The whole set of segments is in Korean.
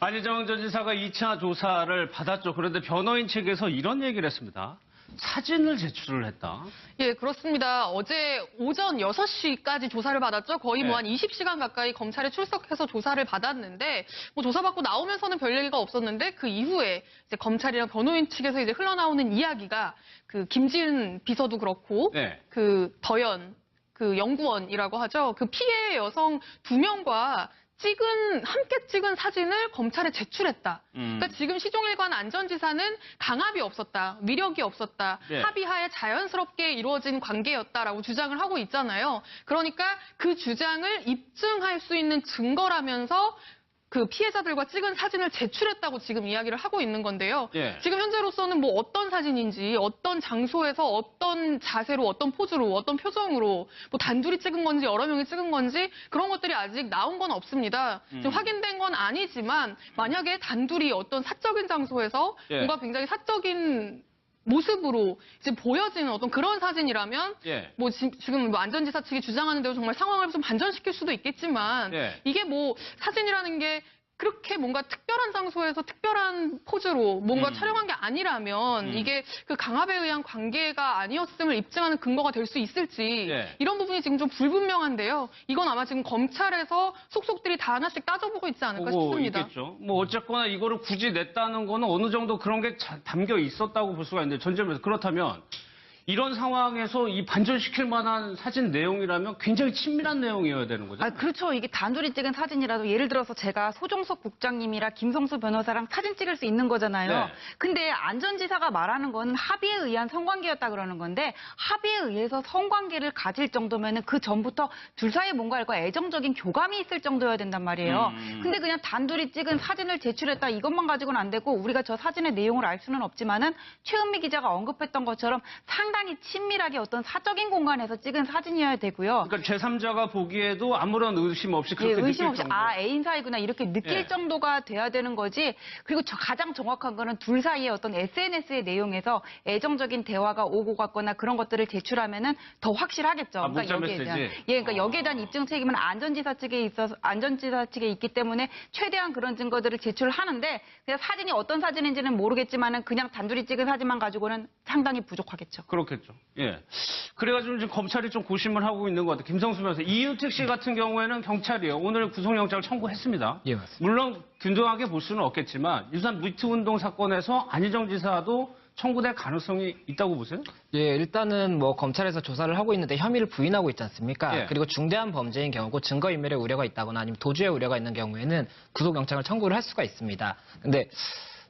안희정 전 지사가 2차 조사를 받았죠. 그런데 변호인 측에서 이런 얘기를 했습니다. 사진을 제출을 했다. 예, 그렇습니다. 어제 오전 6시까지 조사를 받았죠. 거의 뭐 한 20시간 가까이 검찰에 출석해서 조사를 받았는데, 뭐 조사받고 나오면서는 별 얘기가 없었는데, 그 이후에 이제 검찰이랑 변호인 측에서 이제 흘러나오는 이야기가 그 김지은 비서도 그렇고, 네. 그 더연, 그 연구원이라고 하죠. 그 피해 여성 2명과 함께 찍은 사진을 검찰에 제출했다. 그러니까 지금 시종일관 안전지사는 강압이 없었다, 위력이 없었다, 네. 합의하에 자연스럽게 이루어진 관계였다라고 주장을 하고 있잖아요. 그러니까 그 주장을 입증할 수 있는 증거라면서 그 피해자들과 찍은 사진을 제출했다고 지금 이야기를 하고 있는 건데요. 예. 지금 현재로서는 뭐 어떤 사진인지, 어떤 장소에서 어떤 자세로, 어떤 포즈로, 어떤 표정으로, 뭐 단둘이 찍은 건지 여러 명이 찍은 건지 그런 것들이 아직 나온 건 없습니다. 지금 확인된 건 아니지만 만약에 단둘이 어떤 사적인 장소에서 예. 뭔가 굉장히 사적인 모습으로 이제 보여지는 어떤 그런 사진이라면 예. 뭐 지금 뭐 안전지사 측이 주장하는 대로 정말 상황을 좀 반전시킬 수도 있겠지만 예. 이게 뭐 사진이라는 게 그렇게 뭔가 특별한 장소에서 특별한 포즈로 뭔가 촬영한 게 아니라면 이게 그 강압에 의한 관계가 아니었음을 입증하는 근거가 될 수 있을지 예. 이런 부분이 지금 좀 불분명한데요. 이건 아마 지금 검찰에서 속속들이 다 하나씩 따져보고 있지 않을까 보고 싶습니다. 있겠죠. 뭐 어쨌거나 이거를 굳이 냈다는 거는 어느 정도 그런 게 담겨 있었다고 볼 수가 있는데 전점에서 그렇다면 이런 상황에서 이 반전시킬 만한 사진 내용이라면 굉장히 친밀한 내용이어야 되는 거죠. 아, 그렇죠. 이게 단둘이 찍은 사진이라도 예를 들어서 제가 소종석 국장님이랑 김성수 변호사랑 사진 찍을 수 있는 거잖아요. 네. 근데 안전지사가 말하는 거는 합의에 의한 성관계였다 그러는 건데 합의에 의해서 성관계를 가질 정도면은 그 전부터 둘 사이에 뭔가 애정적인 교감이 있을 정도여야 된단 말이에요. 근데 그냥 단둘이 찍은 사진을 제출했다 이것만 가지고는 안 되고 우리가 저 사진의 내용을 알 수는 없지만은 최은미 기자가 언급했던 것처럼 상당히 친밀하게 어떤 사적인 공간에서 찍은 사진이어야 되고요. 그러니까 제3자가 보기에도 아무런 의심 없이 그렇게 의심 느낄 없이 정도. 아 애인 사이구나 이렇게 느낄 예. 정도가 돼야 되는 거지. 그리고 가장 정확한 거는 둘 사이의 어떤 SNS의 내용에서 애정적인 대화가 오고 갔거나 그런 것들을 제출하면은 더 확실하겠죠. 아, 문자 여기에 대한 메시지? 그러니까 여기에 대한 입증 책임은 안전지사 측에 있기 때문에 최대한 그런 증거들을 제출하는데 그냥 사진이 어떤 사진인지는 모르겠지만은 그냥 단둘이 찍은 사진만 가지고는 상당히 부족하겠죠. 그렇겠죠. 예. 그래가지고 지금 검찰이 좀 고심을 하고 있는 것 같아요. 김성수 변호사. 이윤택 씨 같은 경우에는 경찰이요. 오늘 구속영장을 청구했습니다. 예, 맞습니다. 물론 균등하게 볼 수는 없겠지만 일단 무이트 운동 사건에서 안희정 지사도 청구될 가능성이 있다고 보세요? 예, 일단은 뭐 검찰에서 조사를 하고 있는데 혐의를 부인하고 있지 않습니까? 예. 그리고 중대한 범죄인 경우고 증거인멸의 우려가 있다거나 아니면 도주의 우려가 있는 경우에는 구속영장을 청구를 할 수가 있습니다. 근데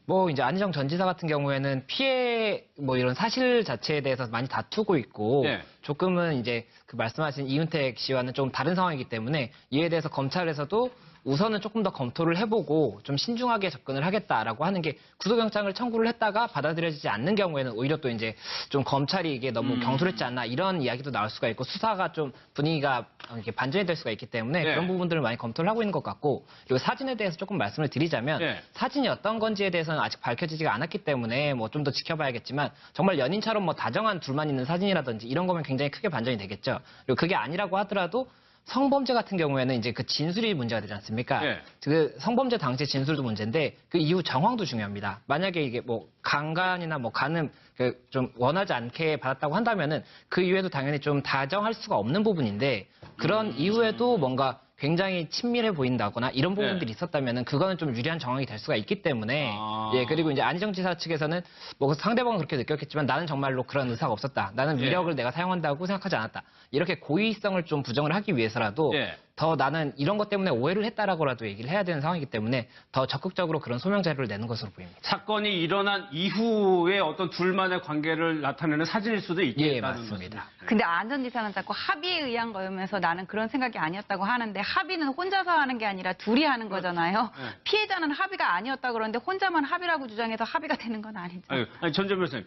뭐 이제 안희정 전 지사 같은 경우에는 피해 뭐 이런 사실 자체에 대해서 많이 다투고 있고 예. 조금은 이제 그 말씀하신 이윤택 씨와는 좀 다른 상황이기 때문에 이에 대해서 검찰에서도 우선은 조금 더 검토를 해보고 좀 신중하게 접근을 하겠다라고 하는 게 구속영장을 청구를 했다가 받아들여지지 않는 경우에는 오히려 또 이제 좀 검찰이 이게 너무 경솔했지 않나 이런 이야기도 나올 수가 있고 수사가 좀 분위기가 이렇게 반전이 될 수가 있기 때문에 네. 그런 부분들을 많이 검토를 하고 있는 것 같고 그리고 사진에 대해서 조금 말씀을 드리자면 네. 사진이 어떤 건지에 대해서는 아직 밝혀지지가 않았기 때문에 뭐 좀 더 지켜봐야겠지만 정말 연인처럼 뭐 다정한 둘만 있는 사진이라든지 이런 거면 굉장히 크게 반전이 되겠죠. 그리고 그게 아니라고 하더라도 성범죄 같은 경우에는 이제 그 진술이 문제가 되지 않습니까? 예. 그 성범죄 당시 진술도 문제인데 그 이후 정황도 중요합니다. 만약에 이게 뭐 강간이나 뭐 간음 그 좀 원하지 않게 받았다고 한다면은 그 이후에도 당연히 좀 다정할 수가 없는 부분인데 그런 이후에도 뭔가 굉장히 친밀해 보인다거나 이런 부분들이 있었다면은 그거는 좀 유리한 정황이 될 수가 있기 때문에 예 그리고 이제 안희정 지사 측에서는 뭐 상대방은 그렇게 느꼈겠지만 나는 정말로 그런 의사가 없었다. 나는 위력을 내가 사용한다고 생각하지 않았다. 이렇게 고의성을 좀 부정을 하기 위해서라도 예. 더 나는 이런 것 때문에 오해를 했다라고라도 얘기를 해야 되는 상황이기 때문에 더 적극적으로 그런 소명 자료를 내는 것으로 보입니다. 사건이 일어난 이후에 어떤 둘만의 관계를 나타내는 사진일 수도 있겠다는 예, 맞습니다. 말씀이죠. 근데 안전지사는 자꾸 합의에 의한 거면서 나는 그런 생각이 아니었다고 하는데 합의는 혼자서 하는 게 아니라 둘이 하는 거잖아요. 네. 피해자는 합의가 아니었다 그러는데 혼자만 합의라고 주장해서 합의가 되는 건 아니죠. 아니 전전 변호사님.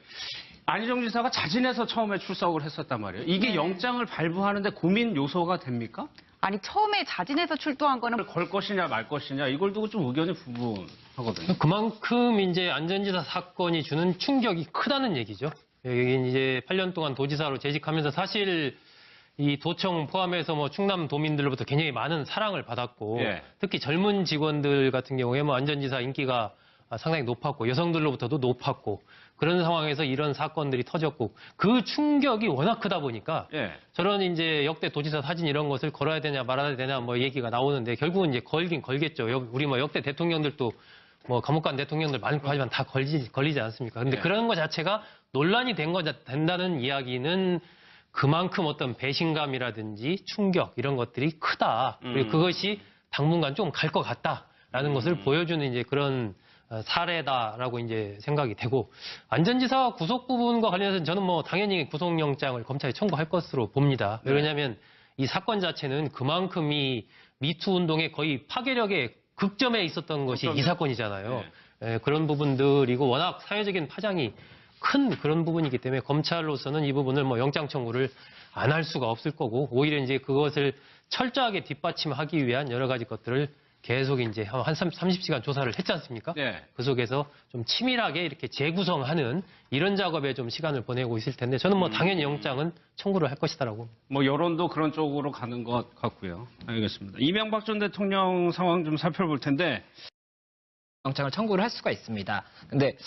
안희정 지사가 자진해서 처음에 출석을 했었단 말이에요. 이게 네. 영장을 발부하는데 고민 요소가 됩니까? 아니 처음에 자진해서 출두한 거는 걸 것이냐 말 것이냐 이걸 두고 좀 의견이 분분하거든요. 그만큼 이제 안전지사 사건이 주는 충격이 크다는 얘기죠. 여기 이제 8년 동안 도지사로 재직하면서 사실 이 도청 포함해서 뭐 충남 도민들로부터 굉장히 많은 사랑을 받았고 예. 특히 젊은 직원들 같은 경우에 뭐 안전지사 인기가 상당히 높았고 여성들로부터도 높았고 그런 상황에서 이런 사건들이 터졌고 그 충격이 워낙 크다 보니까 예. 저런 이제 역대 도지사 사진 이런 것을 걸어야 되냐 말아야 되냐 뭐 얘기가 나오는데 결국은 이제 걸긴 걸겠죠. 우리 뭐 역대 대통령들도 뭐 감옥 간 대통령들 많고 하지만 다 걸리지 않습니까? 근데 예. 그런 것 자체가 논란이 된다는 이야기는 그만큼 어떤 배신감이라든지 충격 이런 것들이 크다. 그리고 그것이 당분간 좀 갈 것 같다라는 것을 보여주는 이제 그런 사례다라고 이제 생각이 되고 안전지사 구속 부분과 관련해서는 저는 뭐 당연히 구속영장을 검찰에 청구할 것으로 봅니다. 네. 왜냐하면 이 사건 자체는 그만큼 이 미투 운동의 거의 파괴력의 극점에 있었던 것이 이 사건이잖아요. 예, 그런 부분들이고 워낙 사회적인 파장이 큰 그런 부분이기 때문에 검찰로서는 이 부분을 뭐 영장 청구를 안 할 수가 없을 거고 오히려 이제 그것을 철저하게 뒷받침하기 위한 여러 가지 것들을 계속 이제 한 30시간 조사를 했지 않습니까? 네. 그 속에서 좀 치밀하게 이렇게 재구성하는 이런 작업에 좀 시간을 보내고 있을 텐데 저는 뭐 당연히 영장은 청구를 할 것이다라고. 뭐 여론도 그런 쪽으로 가는 것 같고요. 알겠습니다. 이명박 전 대통령 상황 좀 살펴볼 텐데 영장을 청구를 할 수가 있습니다. 근데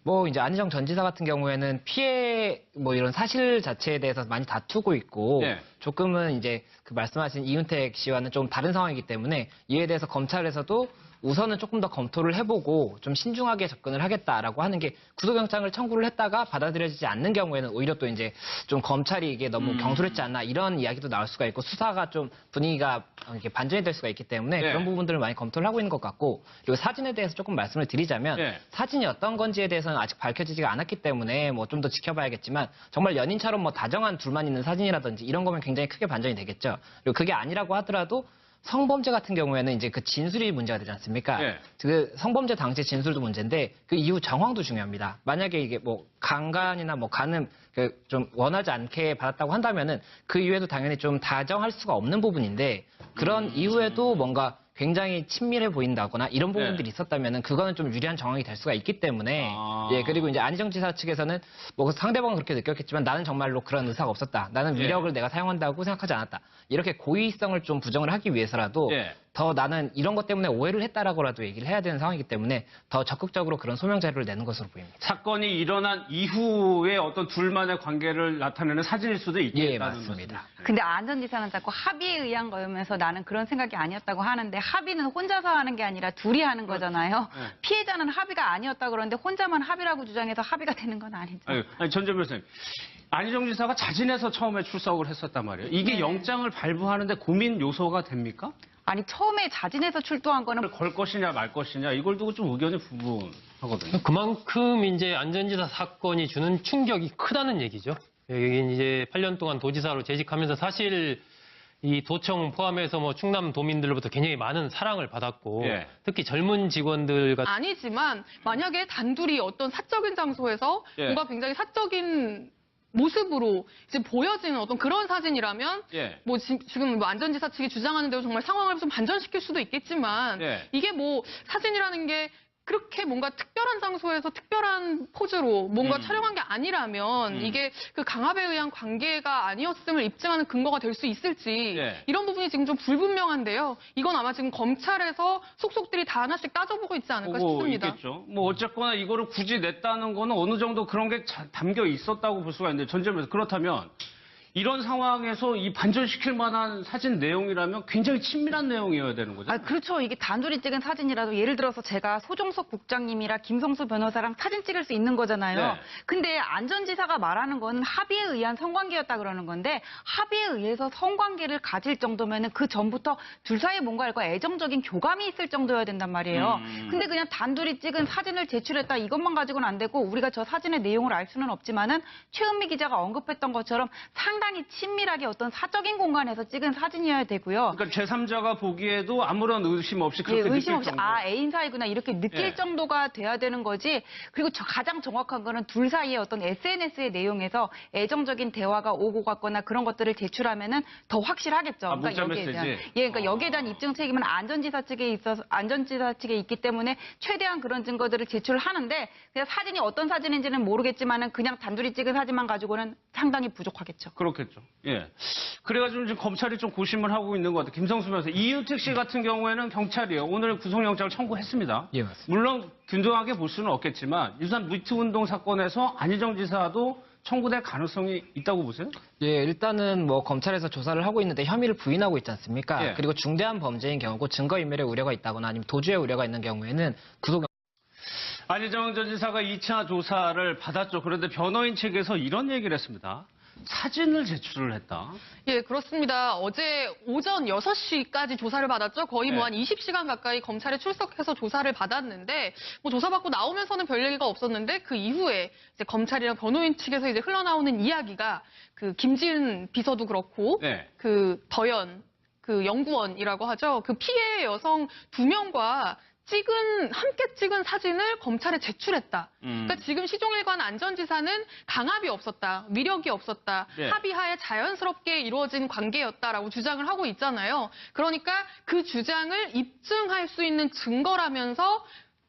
뭐 이제 안희정 전 지사 같은 경우에는 피해 뭐 이런 사실 자체에 대해서 많이 다투고 있고 네. 조금은 이제 그 말씀하신 이윤택 씨와는 좀 다른 상황이기 때문에 이에 대해서 검찰에서도 우선은 조금 더 검토를 해보고 좀 신중하게 접근을 하겠다라고 하는 게 구속영장을 청구를 했다가 받아들여지지 않는 경우에는 오히려 또 이제 좀 검찰이 이게 너무 경솔했지 않나 이런 이야기도 나올 수가 있고 수사가 좀 분위기가 이렇게 반전이 될 수가 있기 때문에 네. 그런 부분들을 많이 검토를 하고 있는 것 같고 그리고 사진에 대해서 조금 말씀을 드리자면 네. 사진이 어떤 건지에 대해서는 아직 밝혀지지가 않았기 때문에 뭐 좀 더 지켜봐야겠지만 정말 연인처럼 뭐 다정한 둘만 있는 사진이라든지 이런 거면 굉장히 크게 반전이 되겠죠. 그리고 그게 아니라고 하더라도 성범죄 같은 경우에는 이제 그 진술이 문제가 되지 않습니까? 네. 그 성범죄 당시 진술도 문제인데 그 이후 정황도 중요합니다. 만약에 이게 뭐 강간이나 뭐 간음 좀 원하지 않게 받았다고 한다면은 그 이후에도 당연히 좀 다정할 수가 없는 부분인데 그런 이후에도 뭔가 굉장히 친밀해 보인다거나 이런 부분들이 네. 있었다면은 그거는 좀 유리한 정황이 될 수가 있기 때문에 아. 예 그리고 이제 안희정 지사 측에서는 뭐 상대방은 그렇게 느꼈겠지만 나는 정말로 그런 의사가 없었다. 나는 예. 위력을 내가 사용한다고 생각하지 않았다. 이렇게 고의성을 좀 부정을 하기 위해서라도 예. 더 나는 이런 것 때문에 오해를 했다라고라도 얘기를 해야 되는 상황이기 때문에 더 적극적으로 그런 소명 자료를 내는 것으로 보입니다. 사건이 일어난 이후에 어떤 둘만의 관계를 나타내는 사진일 수도 있겠다는 예, 맞습니다. 말씀이시죠. 근데 안전지사는 자꾸 합의에 의한 거면서 나는 그런 생각이 아니었다고 하는데 합의는 혼자서 하는 게 아니라 둘이 하는 거잖아요. 네. 피해자는 합의가 아니었다 그러는데 혼자만 합의라고 주장해서 합의가 되는 건 아니죠. 아니, 전 변호사님. 안희정 지사가 자진해서 처음에 출석을 했었단 말이에요. 이게 네. 영장을 발부하는데 고민 요소가 됩니까? 아니 처음에 자진해서 출두한 거는 걸 것이냐 말 것이냐 이걸 두고 좀 의견이 분분하거든요. 그만큼 이제 안전지사 사건이 주는 충격이 크다는 얘기죠. 여기 이제 8년 동안 도지사로 재직하면서 사실 이 도청 포함해서 뭐 충남 도민들로부터 굉장히 많은 사랑을 받았고 예. 특히 젊은 직원들 같은 아니지만 만약에 단둘이 어떤 사적인 장소에서 예. 뭔가 굉장히 사적인 모습으로 이제 보여지는 어떤 그런 사진이라면 예. 뭐 지금 뭐 안전지사 측이 주장하는 대로 정말 상황을 좀 반전시킬 수도 있겠지만 예. 이게 뭐 사진이라는 게 그렇게 뭔가 특별한 장소에서 특별한 포즈로 뭔가 촬영한 게 아니라면 이게 그 강압에 의한 관계가 아니었음을 입증하는 근거가 될 수 있을지 예. 이런 부분이 지금 좀 불분명한데요. 이건 아마 지금 검찰에서 속속들이 다 하나씩 따져보고 있지 않을까 보고 싶습니다. 있겠죠. 뭐 어쨌거나 이거를 굳이 냈다는 거는 어느 정도 그런 게 담겨 있었다고 볼 수가 있는데 전점에서 그렇다면 이런 상황에서 이 반전시킬 만한 사진 내용이라면 굉장히 친밀한 내용이어야 되는 거죠. 아, 그렇죠. 이게 단둘이 찍은 사진이라도 예를 들어서 제가 소종석 국장님이랑 김성수 변호사랑 사진 찍을 수 있는 거잖아요. 네. 근데 안전지사가 말하는 거는 합의에 의한 성관계였다 그러는 건데 합의에 의해서 성관계를 가질 정도면은 그 전부터 둘 사이에 뭔가 애정적인 교감이 있을 정도여야 된단 말이에요. 근데 그냥 단둘이 찍은 사진을 제출했다 이것만 가지고는 안 되고 우리가 저 사진의 내용을 알 수는 없지만은 최은미 기자가 언급했던 것처럼 상당히 친밀하게 어떤 사적인 공간에서 찍은 사진이어야 되고요. 그러니까 제3자가 보기에도 아무런 의심 없이 그렇게 예, 의심 느낄 없이 정도. 아 애인 사이구나 이렇게 느낄 예. 정도가 돼야 되는 거지. 그리고 가장 정확한 거는 둘 사이의 어떤 SNS의 내용에서 애정적인 대화가 오고 갔거나 그런 것들을 제출하면은 더 확실하겠죠. 아, 문자 여기에 대한 메시지? 그러니까 여기에 대한 입증 책임은 안전지사 측에 있기 때문에 최대한 그런 증거들을 제출하는데 그냥 사진이 어떤 사진인지는 모르겠지만은 그냥 단둘이 찍은 사진만 가지고는 상당히 부족하겠죠. 그럼 그렇겠죠. 예. 그래가지고 지금 검찰이 좀 고심을 하고 있는 것 같아요. 김성수 변호사. 이윤택 씨 같은 경우에는 경찰이요. 오늘 구속영장을 청구했습니다. 예, 맞습니다. 물론 균등하게 볼 수는 없겠지만 유산 미투운동 사건에서 안희정 지사도 청구될 가능성이 있다고 보세요? 예, 일단은 뭐 검찰에서 조사를 하고 있는데 혐의를 부인하고 있지 않습니까? 예. 그리고 중대한 범죄인 경우고 증거인멸의 우려가 있다거나 아니면 도주의 우려가 있는 경우에는 구속 안희정 전 지사가 2차 조사를 받았죠. 그런데 변호인 측에서 이런 얘기를 했습니다. 사진을 제출을 했다. 예, 그렇습니다. 어제 오전 6시까지 조사를 받았죠. 거의 뭐 한 20시간 가까이 검찰에 출석해서 조사를 받았는데, 뭐 조사받고 나오면서는 별 얘기가 없었는데, 그 이후에 이제 검찰이랑 변호인 측에서 이제 흘러나오는 이야기가 그 김지은 비서도 그렇고, 네. 그 더연, 그 연구원이라고 하죠. 그 피해 여성 2명과 함께 찍은 사진을 검찰에 제출했다. 그러니까 지금 시종일관 안전지사는 강압이 없었다, 위력이 없었다, 네. 합의하에 자연스럽게 이루어진 관계였다라고 주장을 하고 있잖아요. 그러니까 그 주장을 입증할 수 있는 증거라면서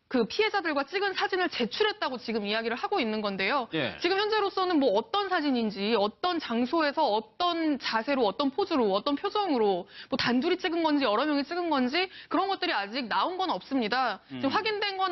그 피해자들과 찍은 사진을 제출했다고 지금 이야기를 하고 있는 건데요. 예. 지금 현재로서는 뭐 어떤 사진인지, 어떤 장소에서 어떤 자세로, 어떤 포즈로, 어떤 표정으로, 뭐 단둘이 찍은 건지 여러 명이 찍은 건지 그런 것들이 아직 나온 건 없습니다. 지금 확인된 건